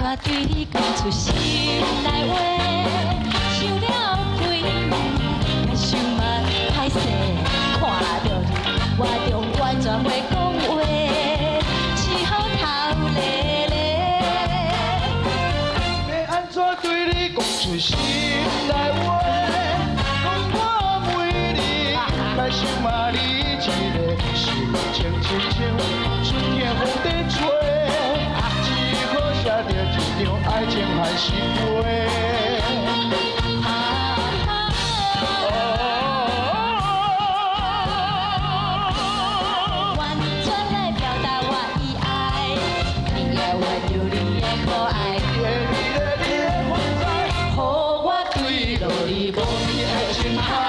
煞对你讲出心内话，想了几年，想嘛歹势，看到你我中完全袂讲话，只好头咧咧。要安怎对你讲出心内话？讲我每日来想嘛你一个，心情亲像春天风在吹。 写着一场爱情还是悲。完全来表达我的爱，你的温柔，你的可爱，你的存在，予我对落你无边的情海。